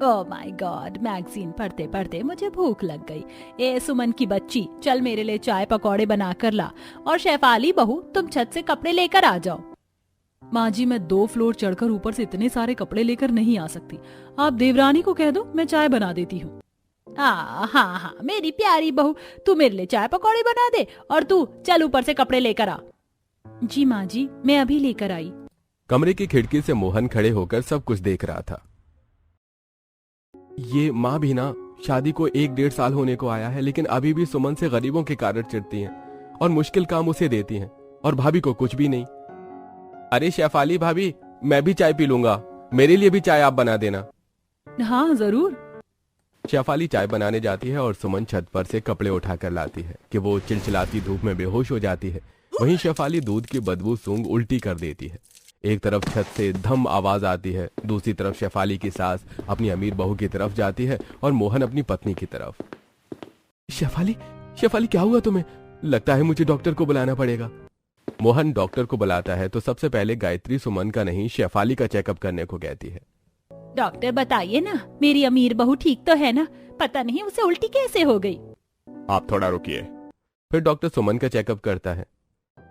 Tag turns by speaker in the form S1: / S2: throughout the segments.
S1: Oh my God, magazine पढ़ते पढ़ते मुझे भूख लग गई। ए सुमन की बच्ची, चल मेरे लिए चाय पकौड़े बना कर ला, और शेफाली बहू तुम छत से कपड़े लेकर आ जाओ। माँ जी, मैं 2 फ्लोर चढ़कर ऊपर से इतने सारे कपड़े लेकर नहीं आ सकती। आप देवरानी को कह दो, मैं चाय बना देती हूँ। हाँ, मेरी प्यारी बहू, तू मेरे लिए चाय पकौड़े बना दे, और तू चल ऊपर से कपड़े लेकर आ। जी माँ जी, मैं अभी लेकर आई।
S2: कमरे की खिड़की से मोहन खड़े होकर सब कुछ देख रहा था। ये माँ भी ना, शादी को 1-1.5 साल होने को आया है, लेकिन अभी भी सुमन से गरीबों के कारण चिढ़ती हैं और मुश्किल काम उसे देती हैं, और भाभी को कुछ भी नहीं। अरे शेफाली भाभी, मैं भी चाय पी लूंगा, मेरे लिए भी चाय आप बना देना।
S1: हाँ जरूर।
S2: शेफाली चाय बनाने जाती है और सुमन छत पर से कपड़े उठाकर लाती है कि वो चिलचिलाती धूप में बेहोश हो जाती है। वहीं शेफाली दूध की बदबू सूंघ उल्टी कर देती है। एक तरफ छत से धम आवाज आती है, दूसरी तरफ शेफाली की सास अपनी अमीर बहू की तरफ जाती है और मोहन अपनी पत्नी की तरफ। शेफाली क्या हुआ तुम्हें? लगता है मुझे डॉक्टर को बुलाना पड़ेगा। मोहन डॉक्टर को बुलाता है तो सबसे पहले गायत्री सुमन का नहीं, शेफाली का चेकअप करने को कहती है।
S1: डॉक्टर बताइए ना, मेरी अमीर बहू ठीक तो है ना? पता नहीं उसे उल्टी कैसे हो गई।
S2: आप थोड़ा रुकिए। फिर डॉक्टर सुमन का चेकअप करता है।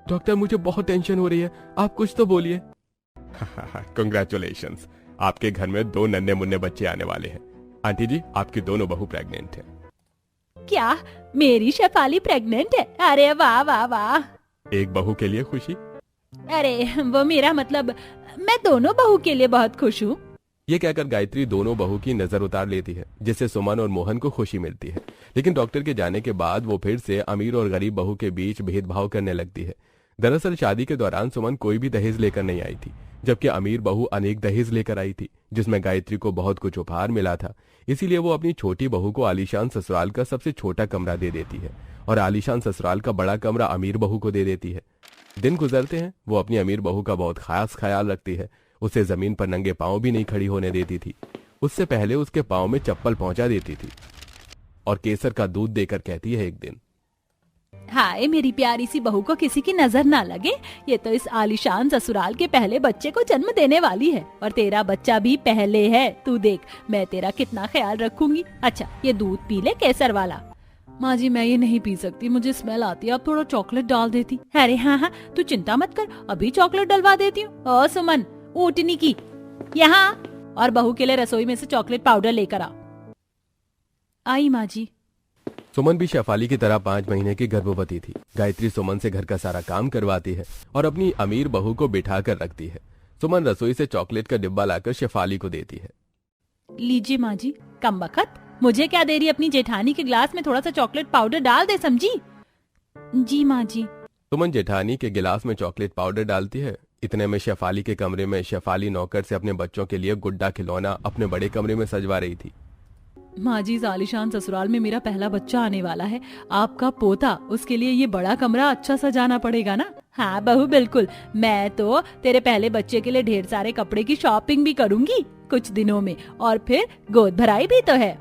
S2: डॉक्टर, मुझे बहुत टेंशन हो रही है, आप कुछ तो बोलिए। कंग्रेचुलेशंस, आपके घर में 2 नन्हे मुन्ने बच्चे आने वाले हैं। आंटी जी, आपकी दोनों बहू प्रेग्नेंट है।
S1: क्या मेरी शेफाली प्रेग्नेंट है? अरे वाह वाह वाह।
S2: एक बहू के लिए खुशी?
S1: अरे वो मेरा मतलब, मैं दोनों बहू के लिए बहुत खुश हूँ।
S2: ये कहकर गायत्री दोनों बहू की नजर उतार लेती है, जिससे सुमन और मोहन को खुशी मिलती है। लेकिन डॉक्टर के जाने के बाद वो फिर से अमीर और गरीब बहू के बीच भेदभाव करने लगती है। दरअसल शादी के दौरान सुमन कोई भी दहेज लेकर नहीं आई थी, जबकि अमीर बहू अनेक दहेज लेकर आई थी, जिसमें गायत्री को बहुत कुछ उपहार मिला था। इसीलिए वो अपनी छोटी बहू को आलीशान ससुराल का सबसे छोटा कमरा दे देती है और आलीशान ससुराल का बड़ा कमरा अमीर बहू को दे देती है। दिन गुजरते हैं, वो अपनी अमीर बहू का बहुत खास ख्याल रखती है। उसे जमीन पर नंगे पांव भी नहीं खड़ी होने देती थी। उससे पहले उसके पांव में चप्पल पहुंचा देती थी और केसर का दूध देकर कहती है एक दिन,
S1: हाय मेरी प्यारी सी बहू को किसी की नजर ना लगे, ये तो इस आलीशान ससुराल के पहले बच्चे को जन्म देने वाली है, और तेरा बच्चा भी पहले है। तू देख मैं तेरा कितना ख्याल रखूंगी। अच्छा ये दूध पी ले, केसर वाला। माँ जी, मैं ये नहीं पी सकती, मुझे स्मेल आती है, आप थोड़ा चॉकलेट डाल देती। अरे हाँ, तू चिंता मत कर, अभी चॉकलेट डलवा देती हूँ। ओ सुमन, ऊँटनी की यहाँ, और बहू के लिए रसोई में से चॉकलेट पाउडर लेकर आ। आई माँ जी।
S2: सुमन भी शेफाली की तरह 5 महीने की गर्भवती थी। गायत्री सुमन से घर का सारा काम करवाती है और अपनी अमीर बहू को बिठा कर रखती है। सुमन रसोई से चॉकलेट का डिब्बा लाकर शेफाली को देती है।
S1: लीजिए माँ जी। कमबख्त, मुझे क्या दे रही, अपनी जेठानी के ग्लास में थोड़ा सा चॉकलेट पाउडर डाल दे, समझी? जी माँ जी।
S2: सुमन जेठानी के गिलास में चॉकलेट पाउडर डालती है। इतने में शेफाली के कमरे में शेफाली नौकर से अपने बच्चों के लिए गुड्डा खिलौना अपने बड़े कमरे में सजवा रही थी।
S1: माँ जी, आलीशान ससुराल में मेरा पहला बच्चा आने वाला है, आपका पोता, उसके लिए ये बड़ा कमरा अच्छा सजाना पड़ेगा ना? हाँ बहू बिल्कुल, मैं तो तेरे पहले बच्चे के लिए ढेर सारे कपड़े की शॉपिंग भी करूंगी कुछ दिनों में, और फिर गोद भराई भी तो है।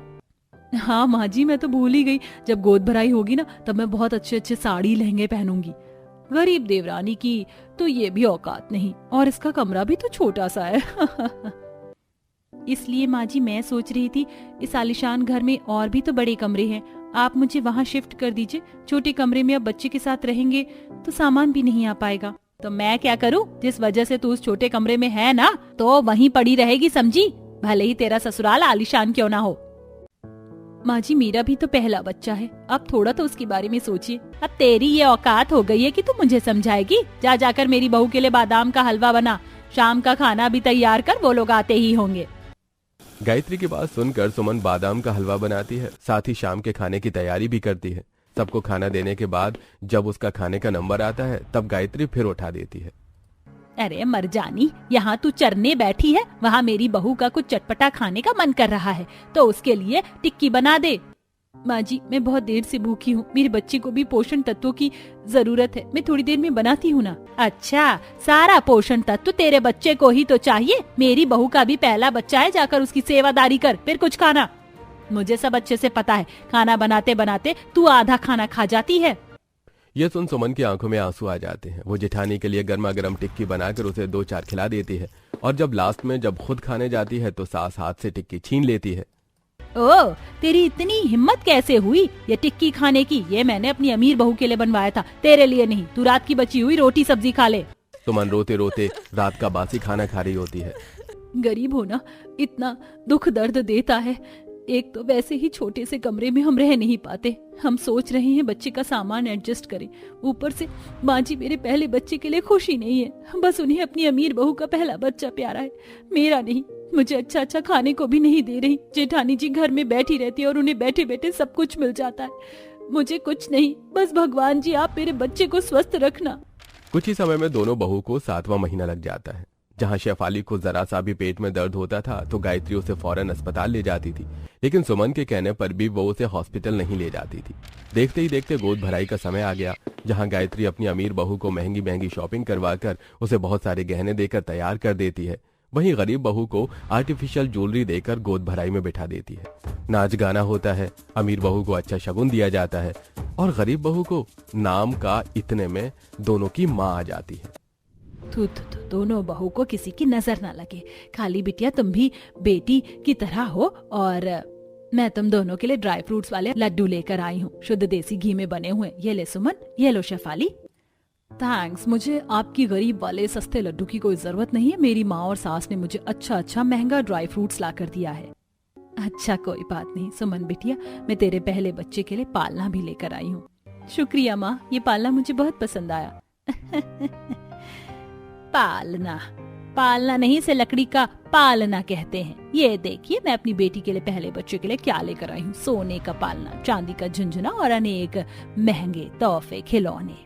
S1: हाँ माँ जी, मैं तो भूल ही गई, जब गोद भराई होगी ना तब मैं बहुत अच्छे अच्छे साड़ी लहंगे पहनूंगी। गरीब देवरानी की तो ये भी औकात नहीं, और इसका कमरा भी तो छोटा सा है। इसलिए माँ जी मैं सोच रही थी, इस आलीशान घर में और भी तो बड़े कमरे हैं, आप मुझे वहाँ शिफ्ट कर दीजिए। छोटे कमरे में अब बच्चे के साथ रहेंगे तो सामान भी नहीं आ पाएगा। तो मैं क्या करूँ, जिस वजह से तू उस छोटे कमरे में है ना, तो वहीं पड़ी रहेगी, समझी? भले ही तेरा ससुराल आलीशान क्यों ना हो। माँ जी, मेरा भी तो पहला बच्चा है, अब थोड़ा तो उसके बारे में सोचिए। अब तेरी ये औकात हो गई है कि तू मुझे समझाएगी? जा जाकर मेरी बहू के लिए बादाम का हलवा बना, शाम का खाना भी तैयार कर, वो लोग आते ही होंगे।
S2: गायत्री की बात सुनकर सुमन बादाम का हलवा बनाती है, साथ ही शाम के खाने की तैयारी भी करती है। सबको खाना देने के बाद जब उसका खाने का नंबर आता है तब गायत्री फिर उठा देती है।
S1: अरे मरजानी, यहाँ तू चरने बैठी है, वहाँ मेरी बहू का कुछ चटपटा खाने का मन कर रहा है तो उसके लिए टिक्की बना दे। माँ जी, मैं बहुत देर से भूखी हूँ, मेरे बच्चे को भी पोषण तत्वों की जरूरत है, मैं थोड़ी देर में बनाती हूँ ना। अच्छा, सारा पोषण तत्व तेरे बच्चे को ही तो चाहिए? मेरी बहू का भी पहला बच्चा है, जाकर उसकी सेवादारी कर, फिर कुछ खाना। मुझे सब अच्छे से पता है, खाना बनाते बनाते तू आधा खाना खा जाती है।
S2: यह सुन सुमन की आंखों में आंसू आ जाते हैं। वो जेठानी के लिए गर्मा गर्म टिक्की बनाकर उसे 2-4 खिला देती है और जब लास्ट में जब खुद खाने जाती है तो सास हाथ से टिक्की छीन लेती है।
S1: ओ, तेरी इतनी हिम्मत कैसे हुई ये टिक्की खाने की? ये मैंने अपनी अमीर बहू के लिए बनवाया था, तेरे लिए नहीं। तू रात की बची हुई रोटी सब्जी खा ले।
S2: सुमन रोते रोते रात का बासी खाना खा रही होती है।
S1: गरीब होना इतना दुख दर्द देता है। एक तो वैसे ही छोटे से कमरे में हम रह नहीं पाते, हम सोच रहे हैं बच्चे का सामान एडजस्ट करें। ऊपर से माँ जी मेरे पहले बच्चे के लिए खुशी नहीं है, बस उन्हें अपनी अमीर बहू का पहला बच्चा प्यारा है, मेरा नहीं। मुझे अच्छा अच्छा खाने को भी नहीं दे रही। जेठानी जी घर में बैठी रहती है और उन्हें बैठे बैठे सब कुछ मिल जाता है। मुझे कुछ नहीं, बस भगवान जी आप मेरे बच्चे को स्वस्थ रखना।
S2: कुछ ही समय में दोनों बहू को 7वां महीना लग जाता है। जहां शेफाली को जरा सा भी पेट में दर्द होता था तो गायत्री उसे फौरन अस्पताल ले जाती थी, लेकिन सुमन के कहने पर भी वो उसे हॉस्पिटल नहीं ले जाती थी। देखते ही देखते गोद भराई का समय आ गया, जहां गायत्री अपनी अमीर बहू को महंगी महंगी शॉपिंग करवाकर उसे बहुत सारे गहने देकर तैयार कर देती है। वहीं गरीब बहू को आर्टिफिशियल ज्वेलरी देकर गोद भराई में बिठा देती है। नाच गाना होता है, अमीर बहू को अच्छा शगुन दिया जाता है और गरीब बहू को नाम का इतने में दोनों की माँ आ जाती है।
S1: तू दोनों बहू को किसी की नजर ना लगे। खाली बिटिया तुम भी बेटी की तरह हो, और मैं तुम दोनों के लिए ड्राई फ्रूट्स वाले लड्डू लेकर आई हूँ, शुद्ध देसी घी में बने हुए। ये ले सुमन, ये लो शेफाली। थैंक्स, मुझे आपकी गरीब वाले सस्ते लड्डू की कोई जरूरत नहीं है। मेरी माँ और सास ने मुझे अच्छा अच्छा महंगा ड्राई फ्रूट्स ला कर दिया है। अच्छा कोई बात नहीं सुमन बिटिया, मैं तेरे पहले बच्चे के लिए पालना भी लेकर आई हूँ। शुक्रिया माँ, ये पालना मुझे बहुत पसंद आया। पालना पालना नहीं, इसे लकड़ी का पालना कहते हैं। ये देखिए मैं अपनी बेटी के लिए पहले बच्चे के लिए क्या लेकर आई हूँ। सोने का पालना, चांदी का झुंझुना और अनेक महंगे तोहफे खिलौने।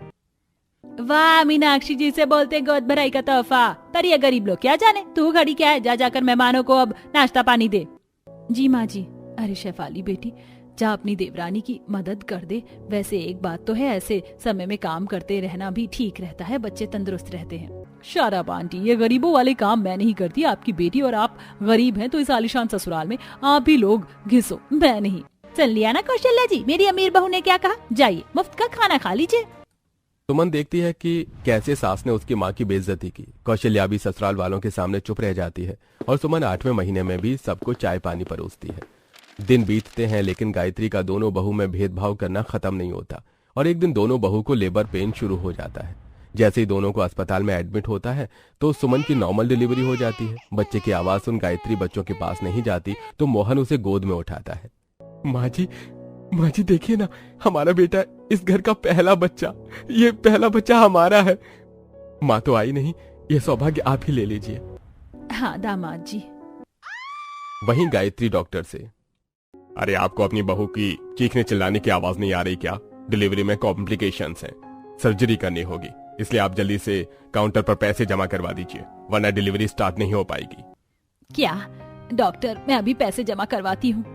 S1: वाह, मीनाक्षी जी से बोलते गोद भराई का तोहफा, पर ये गरीब लोग क्या जाने। तू घड़ी क्या है, जा जाकर मेहमानों को अब नाश्ता पानी दे। जी माँ जी। अरे शेफाली बेटी, जा अपनी देवरानी की मदद कर दे। वैसे एक बात तो है, ऐसे समय में काम करते रहना भी ठीक रहता है, बच्चे तंदुरुस्त रहते हैं। शराब आंटी, ये गरीबों वाले काम मैं नहीं करती। आपकी बेटी और आप गरीब हैं तो इस आलीशान ससुराल में आप भी लोग घिसो, मैं नहीं। चल लिया ना कौशल्या जी, मेरी अमीर बहू ने क्या कहा, जाइए मुफ्त का खाना खा लीजिए।
S2: सुमन देखती है कि कैसे सास ने उसकी माँ की बेइज्जती की। कौशल्या भी ससुराल वालों के सामने चुप रह जाती है और सुमन 8वें महीने में भी सबको चाय पानी परोसती है। दिन बीतते हैं लेकिन गायत्री का दोनों बहू में भेदभाव करना खत्म नहीं होता और एक दिन दोनों बहू को लेबर पेन शुरू हो जाता है। जैसे ही दोनों को अस्पताल में एडमिट होता है तो सुमन की नॉर्मल डिलीवरी हो जाती है। बच्चे की आवाज सुन गायत्री बच्चों के पास नहीं जाती तो मोहन उसे गोद में उठाता है। माँ जी देखिए ना, हमारा बेटा, इस घर का पहला बच्चा, ये पहला बच्चा हमारा है। माँ तो आई नहीं, ये सौभाग्य आप ही ले लीजिए।
S1: हाँ दामाद जी।
S2: वहीं गायत्री डॉक्टर से, अरे आपको अपनी बहू की चीखने चिल्लाने की आवाज नहीं आ रही क्या? डिलीवरी में कॉम्प्लिकेशंस हैं, सर्जरी करनी होगी, इसलिए आप जल्दी से काउंटर पर पैसे जमा करवा दीजिए, वरना डिलीवरी स्टार्ट नहीं हो पाएगी।
S1: क्या डॉक्टर, मैं अभी पैसे जमा करवाती हूँ।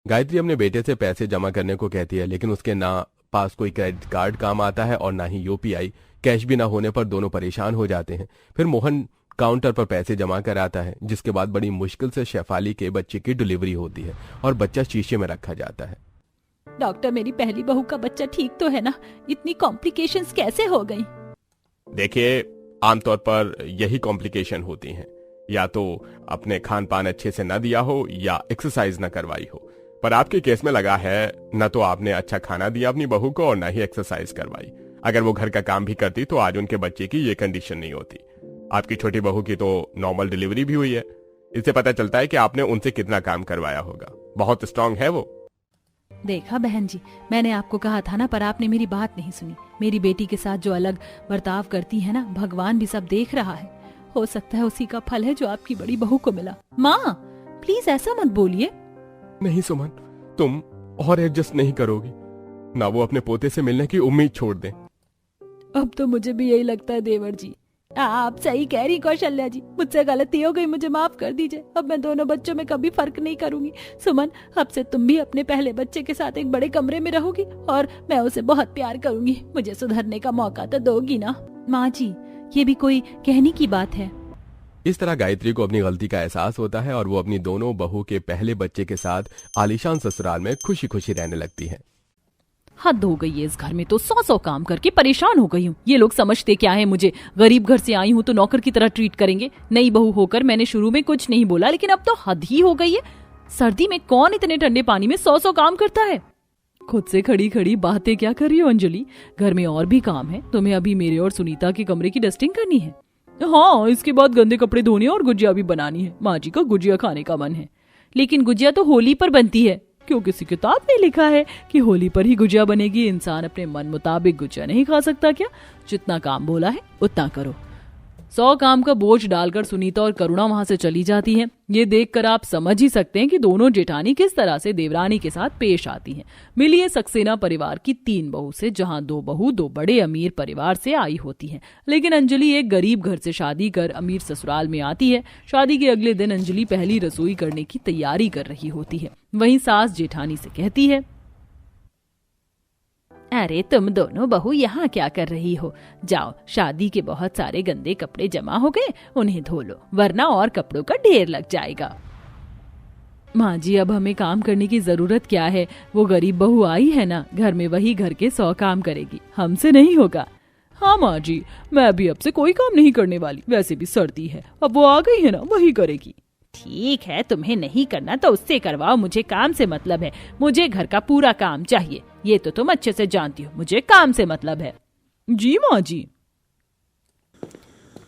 S2: गायत्री अपने बेटे से पैसे जमा करने को कहती है, लेकिन उसके ना पास कोई क्रेडिट कार्ड काम आता है और ना ही यूपीआई। कैश भी ना होने पर दोनों परेशान हो जाते हैं। फिर मोहन काउंटर पर पैसे जमा कराता है, जिसके बाद बड़ी मुश्किल से शेफाली के बच्चे की डिलीवरी होती है और बच्चा शीशे में रखा जाता है।
S1: डॉक्टर, मेरी पहली बहू का बच्चा ठीक तो है ना? इतनी कॉम्प्लिकेशंस कैसे हो गई?
S2: देखिए, आमतौर पर यही कॉम्प्लिकेशन होती हैं, या तो अपने खान पान अच्छे से न दिया हो या एक्सरसाइज न करवाई हो। पर आपके केस में लगा है न तो आपने अच्छा खाना दिया अपनी बहू को और न ही एक्सरसाइज करवाई। अगर वो घर का काम भी करती तो आज उनके बच्चे की ये कंडीशन नहीं होती। आपकी छोटी बहू की तो नॉर्मल डिलीवरी भी हुई है। इससे पता चलता है कि आपने उनसे कितना काम करवाया होगा। बहुत स्ट्रांग है वो।
S1: देखा बहन जी, मैंने आपको कहा था ना, पर आपने मेरी बात नहीं सुनी। मेरी बेटी के साथ जो अलग बर्ताव करती है ना, भगवान भी सब देख रहा है। हो सकता है उसी का फल है जो आपकी बड़ी बहू को मिला। माँ प्लीज ऐसा मत बोलिए।
S2: नहीं सुमन, तुम और एडजस्ट नहीं करोगी ना, वो अपने पोते से मिलने की उम्मीद छोड़ दें।
S1: अब तो मुझे भी यही लगता है देवर जी। आप सही कह रही कौशल्या जी, मुझसे गलती हो गई, मुझे माफ कर दीजिए। अब मैं दोनों बच्चों में कभी फर्क नहीं करूंगी। सुमन, अब से तुम भी अपने पहले बच्चे के साथ एक बड़े कमरे में रहोगी और मैं उसे बहुत प्यार करूंगी। मुझे सुधरने का मौका तो दोगी ना? माँ जी, ये भी कोई कहने की बात है?
S2: इस तरह गायत्री को अपनी गलती का एहसास होता है और वो अपनी दोनों बहू के पहले बच्चे के साथ आलीशान ससुराल में खुशी खुशी रहने लगती है।
S1: हद हो गई है इस घर में, तो 100 काम करके परेशान हो गई हूँ। ये लोग समझते क्या है मुझे, गरीब घर से आई हूँ तो नौकर की तरह ट्रीट करेंगे। नई बहू होकर मैंने शुरू में कुछ नहीं बोला, लेकिन अब तो हद ही हो गई है। सर्दी में कौन इतने ठंडे पानी में 100 काम करता है। खुद से खड़ी खड़ी बातें क्या कर रही हो अंजलि, घर में और भी काम है। तुम्हें अभी मेरे और सुनीता के कमरे की डस्टिंग करनी है। हाँ, इसके बाद गंदे कपड़े धोने और गुजिया भी बनानी है। माँ जी का गुजिया खाने का मन है। लेकिन गुजिया तो होली पर बनती है। क्यों, किसी किताब में लिखा है कि होली पर ही गुजिया बनेगी? इंसान अपने मन मुताबिक गुजिया नहीं खा सकता क्या? जितना काम बोला है उतना करो। 100 काम का बोझ डालकर सुनीता और करुणा वहां से चली जाती हैं। ये देखकर आप समझ ही सकते हैं कि दोनों जेठानी किस तरह से देवरानी के साथ पेश आती हैं। मिली है सक्सेना परिवार की 3 बहू से, जहां 2 बहू 2 बड़े अमीर परिवार से आई होती हैं। लेकिन अंजलि एक गरीब घर से शादी कर अमीर ससुराल में आती है। शादी के अगले दिन अंजलि पहली रसोई करने की तैयारी कर रही होती है। वहीं सास जेठानी से कहती है, अरे तुम दोनों बहू यहाँ क्या कर रही हो? जाओ, शादी के बहुत सारे गंदे कपड़े जमा हो गए, उन्हें धो लो, वरना और कपड़ों का ढेर लग जाएगा। माँ जी, अब हमें काम करने की जरूरत क्या है? वो गरीब बहू आई है ना, घर में वही घर के 100 काम करेगी, हमसे नहीं होगा। हाँ माँ जी, मैं भी अब से कोई काम नहीं करने वाली, वैसे भी सर्दी है, अब वो आ गई है ना, वही करेगी। ठीक है, तुम्हें नहीं करना तो उससे करवाओ, मुझे काम से मतलब है। मुझे घर का पूरा काम चाहिए, ये तो तुम अच्छे से जानती हो, मुझे काम से मतलब है। जी माँ जी।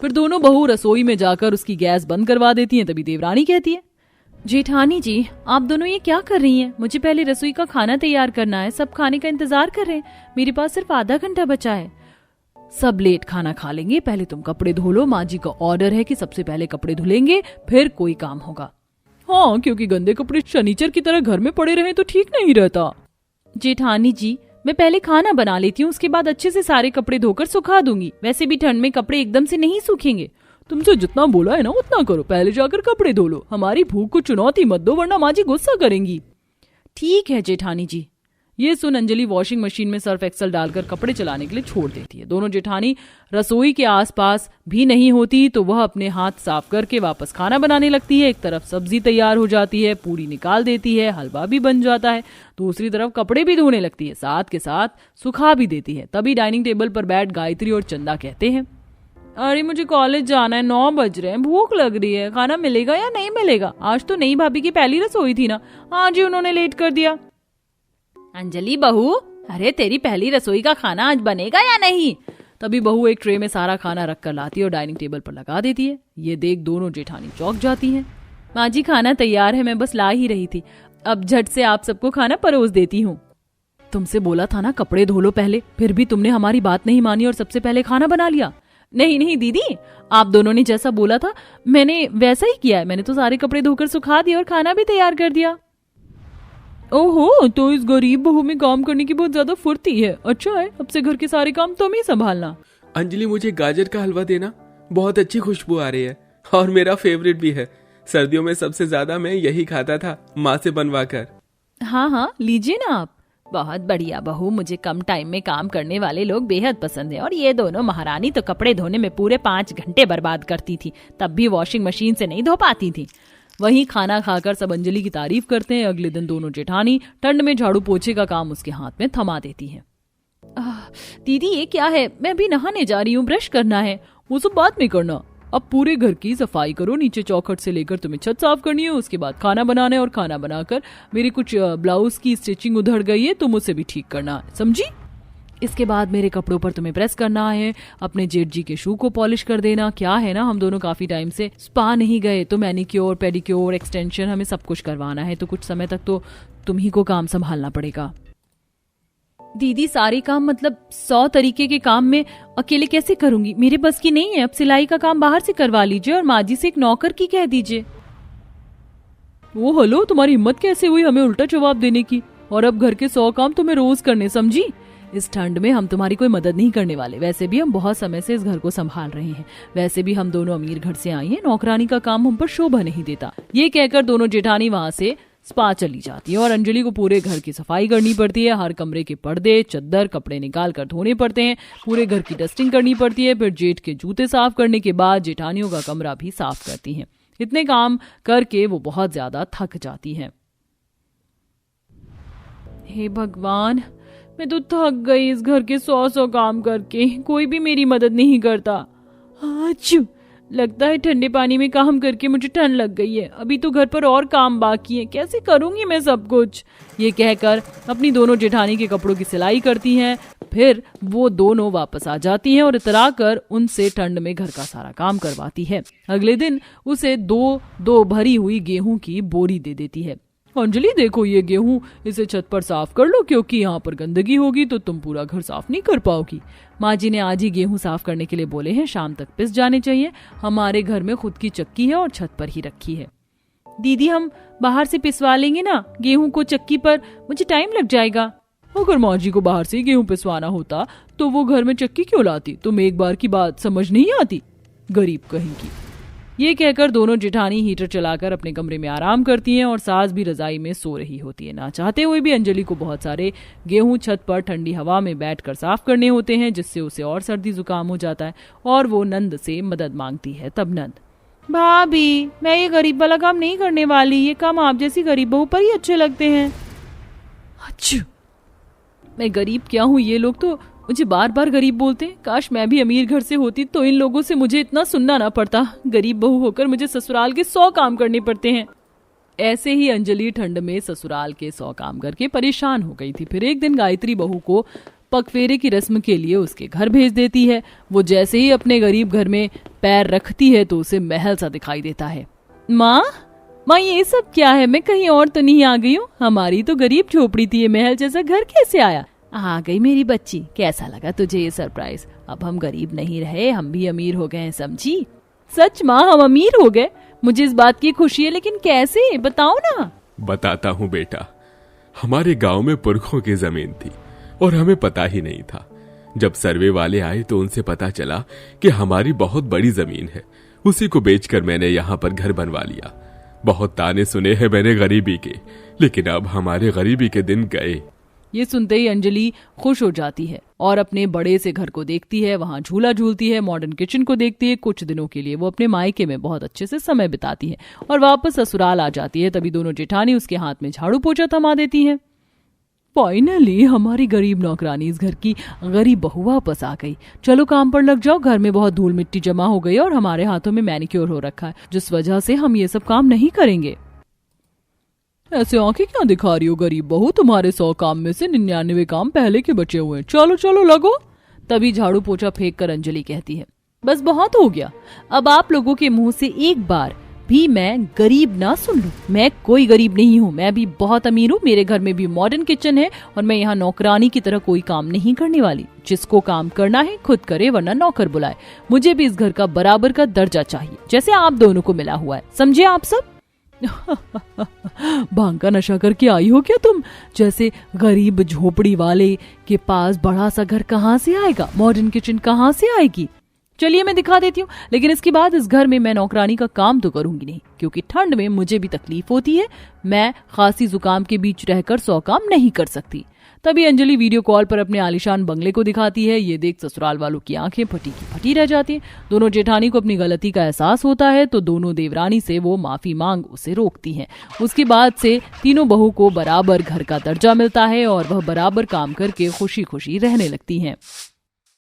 S1: फिर दोनों बहू रसोई में जाकर उसकी गैस बंद करवा देती हैं। तभी देवरानी कहती है, जेठानी जी, आप दोनों ये क्या कर रही हैं? मुझे पहले रसोई का खाना तैयार करना है, सब खाने का इंतजार कर रहे हैं, मेरे पास सिर्फ आधा घंटा बचा है। सब लेट खाना खा लेंगे, पहले तुम कपड़े धो लो। माँ जी का ऑर्डर है कि सबसे पहले कपड़े धुलेंगे, फिर कोई काम होगा। हाँ, क्योंकि गंदे कपड़े शनिचर की तरह घर में पड़े रहे तो ठीक नहीं रहता। जेठानी जी, मैं पहले खाना बना लेती हूँ, उसके बाद अच्छे से सारे कपड़े धोकर सुखा दूंगी। वैसे भी ठंड में कपड़े एकदम से नहीं सूखेंगे। तुमसे जितना बोला है ना उतना करो, पहले जाकर कपड़े धो लो। हमारी भूख को चुनौती मत दो, वरना माँ जी गुस्सा करेंगी। ठीक है जेठानी जी। ये सुन अंजलि वॉशिंग मशीन में सर्फ एक्सेल डालकर कपड़े चलाने के लिए छोड़ देती है। दोनों जेठानी रसोई के आसपास भी नहीं होती तो वह अपने हाथ साफ करके वापस खाना बनाने लगती है। एक तरफ सब्जी तैयार हो जाती है, पूरी निकाल देती है, हलवा भी बन जाता है, दूसरी तरफ कपड़े भी धोने लगती है, साथ के साथ सुखा भी देती है। तभी डाइनिंग टेबल पर बैठ गायत्री और चंदा कहते हैं, अरे मुझे कॉलेज जाना है, 9 बज रहे हैं, भूख लग रही है, खाना मिलेगा या नहीं मिलेगा? आज तो नई भाभी की पहली रसोई थी ना, आज ही उन्होंने लेट कर दिया। अंजलि बहू, अरे तेरी पहली रसोई का खाना आज बनेगा या नहीं? तभी बहू एक ट्रे में सारा खाना रख कर लाती है और डाइनिंग टेबल पर लगा देती है। ये देख दोनों जेठानी चौंक जाती हैं। माँ जी, खाना तैयार है, मैं बस ला ही रही थी, अब झट से आप सबको खाना परोस देती हूँ। तुमसे बोला था ना कपड़े धो लो पहले, फिर भी तुमने हमारी बात नहीं मानी और सबसे पहले खाना बना लिया। नहीं नहीं दीदी, आप दोनों ने जैसा बोला था मैंने वैसा ही किया है। मैंने तो सारे कपड़े धोकर सुखा दिए और खाना भी तैयार कर दिया। ओहो, तो इस गरीब बहू में काम करने की बहुत ज्यादा फुर्ती है। अच्छा है, अब से घर के सारे काम तुम ही संभालना।
S3: अंजलि, मुझे गाजर का हलवा देना, बहुत अच्छी खुशबू आ रही है और मेरा फेवरेट भी है। सर्दियों में सबसे ज्यादा मैं यही खाता था, माँ से बनवा कर।
S1: हाँ हाँ, लीजिए ना आप। बहुत बढ़िया बहू, मुझे कम टाइम में काम करने वाले लोग बेहद पसंद है। और ये दोनों महारानी तो कपड़े धोने में पूरे 5 घंटे बर्बाद करती थी, तब भी वॉशिंग मशीन से नहीं धो पाती थी। वहीं खाना खाकर सब अंजलि की तारीफ करते हैं। अगले दिन दोनों जेठानी ठंड में झाड़ू पोछे का काम उसके हाथ में थमा देती है। दीदी ये क्या है? मैं अभी नहाने जा रही हूँ, ब्रश करना है। वो सब बाद में करना, अब पूरे घर की सफाई करो। नीचे चौखट से लेकर तुम्हें छत साफ करनी है, उसके बाद खाना बनाना है और खाना बनाकर मेरी कुछ ब्लाउज की स्टिचिंग उधड़ गई है, तुम उसे भी ठीक करना है, समझी? इसके बाद मेरे कपड़ों पर तुम्हें प्रेस करना है, अपने जेठ जी के शू को पॉलिश कर देना। क्या है ना, हम दोनों काफी टाइम से स्पा नहीं गए, तो मैनिक्योर, पेडिक्योर, एक्सटेंशन, हमें सब कुछ करवाना है, तो कुछ समय तक तो तुम ही को काम संभालना पड़ेगा। दीदी सारे काम मतलब 100 तरीके के काम में अकेले कैसे करूंगी? मेरे बस की नहीं है। अब सिलाई का काम बाहर से करवा लीजिए और माँ जी से एक नौकर की कह दीजिए। वो हेलो, तुम्हारी हिम्मत कैसे हुई हमें उल्टा जवाब देने की? और अब घर के 100 काम तुम्हें रोज करने, समझी? इस ठंड में हम तुम्हारी कोई मदद नहीं करने वाले। वैसे भी हम बहुत समय से इस घर को संभाल रहे हैं। वैसे भी हम दोनों अमीर घर से आई हैं, नौकरानी का काम हम पर शोभा नहीं देता। ये कहकर दोनों जेठानी वहाँ से स्पा चली जाती है और अंजलि को पूरे घर की सफाई करनी पड़ती है। हर कमरे के पर्दे, चद्दर, कपड़े निकाल कर धोने पड़ते हैं, पूरे घर की डस्टिंग करनी पड़ती है। फिर जेठ के जूते साफ करने के बाद जेठानियों का कमरा भी साफ करती हैं। इतने काम करके वो बहुत ज्यादा थक जाती हैं। हे भगवान, मैं तो थक गई इस घर के 100 काम करके, कोई भी मेरी मदद नहीं करता। आच्छू, लगता है ठंडे पानी में काम करके मुझे ठंड लग गई है। अभी तो घर पर और काम बाकी है, कैसे करूंगी मैं सब कुछ। ये कहकर अपनी दोनों जेठानी के कपड़ों की सिलाई करती हैं। फिर वो दोनों वापस आ जाती हैं और इतरा कर उनसे ठंड में घर का सारा काम करवाती है। अगले दिन उसे दो भरी हुई गेहूं की बोरी दे देती है। अंजलि देखो ये गेहूं, इसे छत पर साफ कर लो क्योंकि यहाँ पर गंदगी होगी तो तुम पूरा घर साफ नहीं कर पाओगी। माँ जी ने आज ही गेहूं साफ करने के लिए बोले हैं, शाम तक पिस जाने चाहिए। हमारे घर में खुद की चक्की है और छत पर ही रखी है। दीदी हम बाहर से पिसवा लेंगे ना गेहूं को चक्की पर, मुझे टाइम लग जाएगा। अगर माँ जी को बाहर से गेहूं पिसवाना होता तो वो घर में चक्की क्यों लाती? तुम एक बार की बात समझ नहीं आती, गरीब कहेंगी। ये कहकर दोनों जेठानी हीटर चलाकर अपने कमरे में आराम करती हैं और सास भी रजाई में सो रही होती है। ना चाहते हुए भी अंजलि को बहुत सारे गेहूं छत पर ठंडी हवा में बैठकर साफ करने होते हैं, जिससे उसे और सर्दी जुकाम हो जाता है और वो नंद से मदद मांगती है। तब नंद, भाभी मैं ये गरीब वाला काम नहीं करने वाली, ये काम आप जैसी गरीब बहू पर ही अच्छे लगते हैं। अच्छा, मैं गरीब क्या हूँ? ये लोग तो मुझे बार बार गरीब बोलते हैं। काश मैं भी अमीर घर से होती तो इन लोगों से मुझे इतना सुनना ना पड़ता। गरीब बहू होकर मुझे ससुराल के 100 काम करने पड़ते हैं। ऐसे ही अंजलि ठंड में ससुराल के 100 काम करके परेशान हो गई थी। फिर एक दिन गायत्री बहू को पगफेरे की रस्म के लिए उसके घर भेज देती है। वो जैसे ही अपने गरीब घर में पैर रखती है तो उसे महल सा दिखाई देता है। माँ ये सब क्या है? मैं कहीं और तो नहीं आ गई हूँ? हमारी तो गरीब झोपड़ी थी, ये महल जैसा घर कैसे आया? आ गई मेरी बच्ची, कैसा लगा तुझे ये सरप्राइज? अब हम गरीब नहीं रहे, हम भी अमीर हो गए हैं, समझी? सच माँ, हम अमीर हो गए? मुझे इस बात की खुशी है, लेकिन कैसे, बताओ ना।
S2: बताता हूँ बेटा, हमारे गांव में पुरखों की जमीन थी और हमें पता ही नहीं था। जब सर्वे वाले आए तो उनसे पता चला कि हमारी बहुत बड़ी जमीन है। उसी को बेचकर मैंने यहाँ पर घर बनवा लिया। बहुत ताने सुने हैं मैंने गरीबी के, लेकिन अब हमारे गरीबी के दिन गए।
S1: ये सुनते ही अंजलि खुश हो जाती है और अपने बड़े से घर को देखती है। वहाँ झूला झूलती है, मॉडर्न किचन को देखती है। कुछ दिनों के लिए वो अपने मायके में बहुत अच्छे से समय बिताती है और वापस ससुराल आ जाती है। तभी दोनों जेठानी उसके हाथ में झाड़ू पोछा थमा देती हैं। फाइनली हमारी गरीब नौकरानी इस घर की गरीब बहू वापस आ गई। चलो काम पर लग जाओ, घर में बहुत धूल मिट्टी जमा हो गई और हमारे हाथों में मैनिक्योर हो रखा है, जिस वजह से हम ये सब काम नहीं करेंगे। ऐसे आंखें क्या दिखा रही हो गरीब बहू? तुम्हारे 100 काम में से 99 काम पहले के बचे हुए हैं। चलो चलो लगो। तभी झाड़ू पोछा फेंक कर अंजलि कहती है, बस बहुत हो गया। अब आप लोगों के मुंह से एक बार भी मैं गरीब ना सुन लूं। मैं कोई गरीब नहीं हूँ, मैं भी बहुत अमीर हूँ। मेरे घर में भी मॉडर्न किचन है और मैं यहाँ नौकरानी की तरह कोई काम नहीं करने वाली। जिसको काम करना है खुद करे, वरना नौकर बुलाए। मुझे भी इस घर का बराबर का दर्जा चाहिए, जैसे आप दोनों को मिला हुआ है, समझे आप सब? भांग का नशा करके आई हो क्या तुम? जैसे गरीब झोपड़ी वाले के पास बड़ा सा घर कहाँ से आएगा, मॉडर्न किचन कहाँ से आएगी? चलिए मैं दिखा देती हूँ, लेकिन इसके बाद इस घर में मैं नौकरानी का काम तो करूंगी नहीं, क्योंकि ठंड में मुझे भी तकलीफ होती है। मैं खांसी जुकाम के बीच रहकर 100 काम नहीं कर सकती। तभी अंजलि वीडियो कॉल पर अपने आलीशान बंगले को दिखाती है। ये देख ससुराल वालों की आंखें फटी की फटी रह जाती हैं। दोनों जेठानी को अपनी गलती का एहसास होता है तो दोनों देवरानी से वो माफी मांग उसे रोकती हैं। उसके बाद से तीनों बहू को बराबर घर का दर्जा मिलता है और वह बराबर काम करके खुशी खुशी रहने लगती हैं।